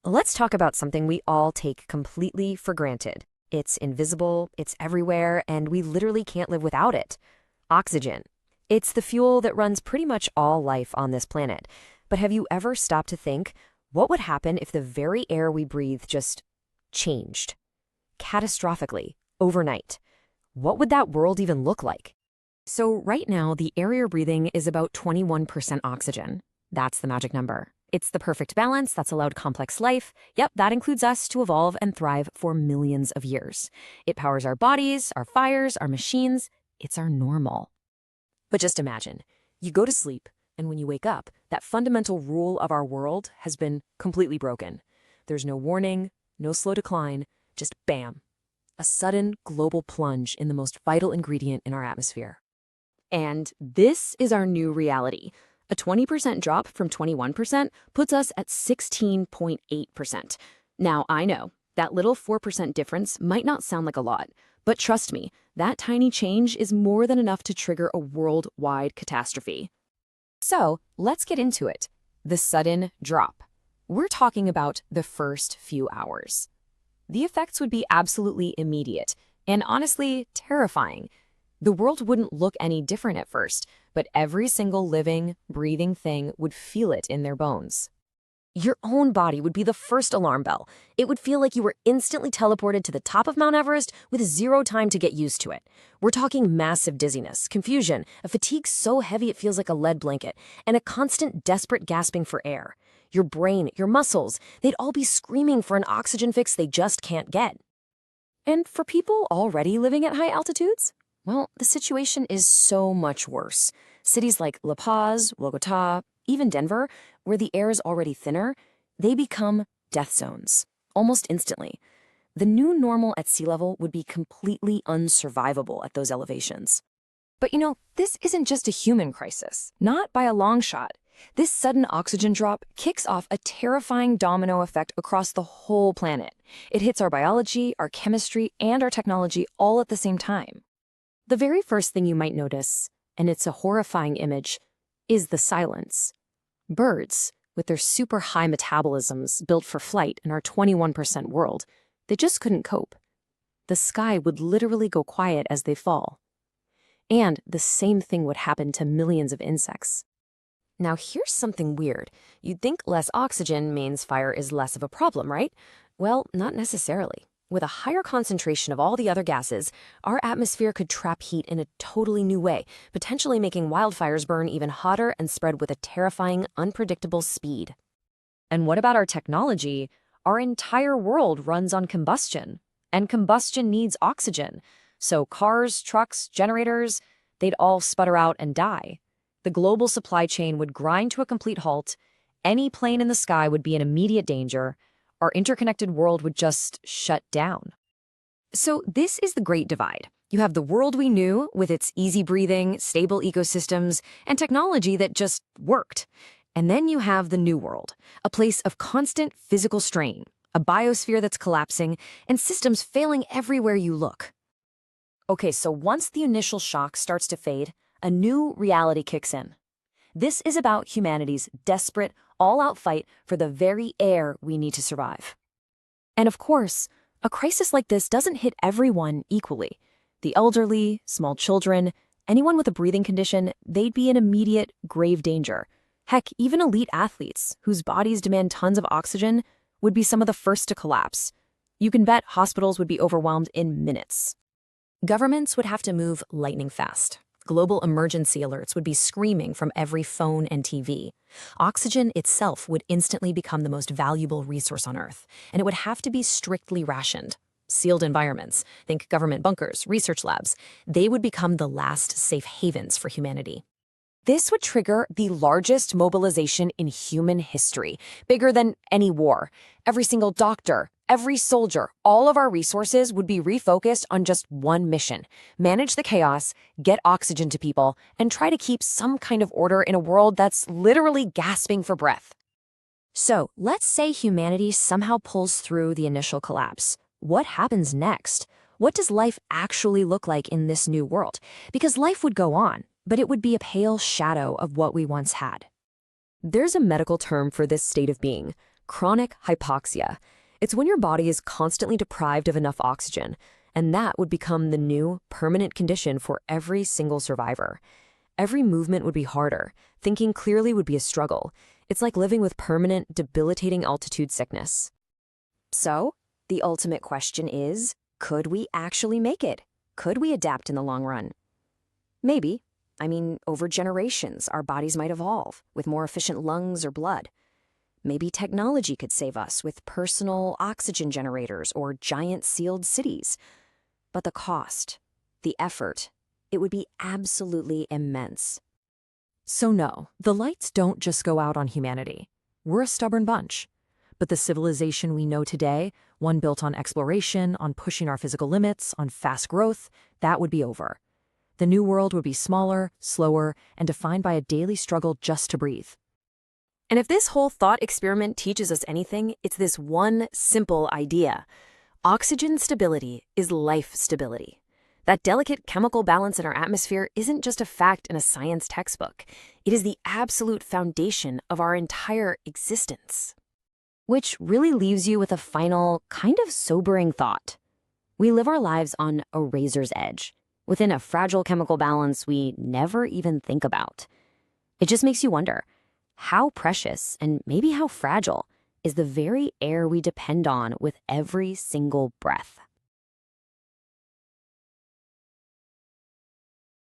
Let's talk about something we all take completely for granted. It's invisible, it's everywhere, and we literally can't live without it. Oxygen. It's the fuel that runs pretty much all life on this planet. But have you ever stopped to think, what would happen if the very air we breathe just changed? Catastrophically, overnight. What would that world even look like? So right now, the air you're breathing is about 21% oxygen. That's the magic number. It's the perfect balance that's allowed complex life. Yep, that includes us to evolve and thrive for millions of years. It powers our bodies, our fires, our machines. It's our normal. But just imagine, you go to sleep, and when you wake up, that fundamental rule of our world has been completely broken. There's no warning, no slow decline, just bam. A sudden global plunge in the most vital ingredient in our atmosphere. And this is our new reality. A 20% drop from 21% puts us at 16.8%. Now, I know, that little 4% difference might not sound like a lot, but trust me, that tiny change is more than enough to trigger a worldwide catastrophe. So, let's get into it. The sudden drop. We're talking about the first few hours. The effects would be absolutely immediate and honestly terrifying. The world wouldn't look any different at first, but every single living, breathing thing would feel it in their bones. Your own body would be the first alarm bell. It would feel like you were instantly teleported to the top of Mount Everest with zero time to get used to it. We're talking massive dizziness, confusion, a fatigue so heavy it feels like a lead blanket, and a constant desperate gasping for air. Your brain, your muscles, they'd all be screaming for an oxygen fix they just can't get. And for people already living at high altitudes? Well, the situation is so much worse. Cities like La Paz, Bogota, even Denver, where the air is already thinner, they become death zones, almost instantly. The new normal at sea level would be completely unsurvivable at those elevations. But this isn't just a human crisis, not by a long shot. This sudden oxygen drop kicks off a terrifying domino effect across the whole planet. It hits our biology, our chemistry, and our technology all at the same time. The very first thing you might notice, and it's a horrifying image, is the silence. Birds, with their super high metabolisms built for flight in our 21% world, they just couldn't cope. The sky would literally go quiet as they fall. And the same thing would happen to millions of insects. Now here's something weird. You'd think less oxygen means fire is less of a problem, right? Well, not necessarily. With a higher concentration of all the other gases, our atmosphere could trap heat in a totally new way, potentially making wildfires burn even hotter and spread with a terrifying, unpredictable speed. And what about our technology? Our entire world runs on combustion, and combustion needs oxygen. So cars, trucks, generators, they'd all sputter out and die. The global supply chain would grind to a complete halt. Any plane in the sky would be in immediate danger. Our interconnected world would just shut down. So this is the Great Divide. You have the world we knew with its easy breathing, stable ecosystems, and technology that just worked. And then you have the New World, a place of constant physical strain, a biosphere that's collapsing, and systems failing everywhere you look. Okay, so once the initial shock starts to fade, a new reality kicks in. This is about humanity's desperate, all-out fight for the very air we need to survive. And of course, a crisis like this doesn't hit everyone equally. The elderly, small children, anyone with a breathing condition, they'd be in immediate, grave danger. Heck, even elite athletes, whose bodies demand tons of oxygen, would be some of the first to collapse. You can bet hospitals would be overwhelmed in minutes. Governments would have to move lightning fast. Global emergency alerts would be screaming from every phone and TV. Oxygen itself would instantly become the most valuable resource on Earth, and it would have to be strictly rationed. Sealed environments, think government bunkers, research labs, they would become the last safe havens for humanity. This would trigger the largest mobilization in human history, bigger than any war. Every single doctor, every soldier, all of our resources would be refocused on just one mission: manage the chaos, get oxygen to people, and try to keep some kind of order in a world that's literally gasping for breath. So, let's say humanity somehow pulls through the initial collapse. What happens next? What does life actually look like in this new world? Because life would go on, but it would be a pale shadow of what we once had. There's a medical term for this state of being: chronic hypoxia. It's when your body is constantly deprived of enough oxygen, and that would become the new, permanent condition for every single survivor. Every movement would be harder. Thinking clearly would be a struggle. It's like living with permanent, debilitating altitude sickness. So, the ultimate question is, could we actually make it? Could we adapt in the long run? Maybe. I mean, over generations, our bodies might evolve with more efficient lungs or blood. Maybe technology could save us with personal oxygen generators or giant sealed cities. But the cost, the effort, it would be absolutely immense. So no, the lights don't just go out on humanity. We're a stubborn bunch. But the civilization we know today, one built on exploration, on pushing our physical limits, on fast growth, that would be over. The new world would be smaller, slower, and defined by a daily struggle just to breathe. And if this whole thought experiment teaches us anything, it's this one simple idea. Oxygen stability is life stability. That delicate chemical balance in our atmosphere isn't just a fact in a science textbook. It is the absolute foundation of our entire existence. Which really leaves you with a final, kind of sobering thought. We live our lives on a razor's edge, within a fragile chemical balance we never even think about. It just makes you wonder, how precious and maybe how fragile is the very air we depend on with every single breath?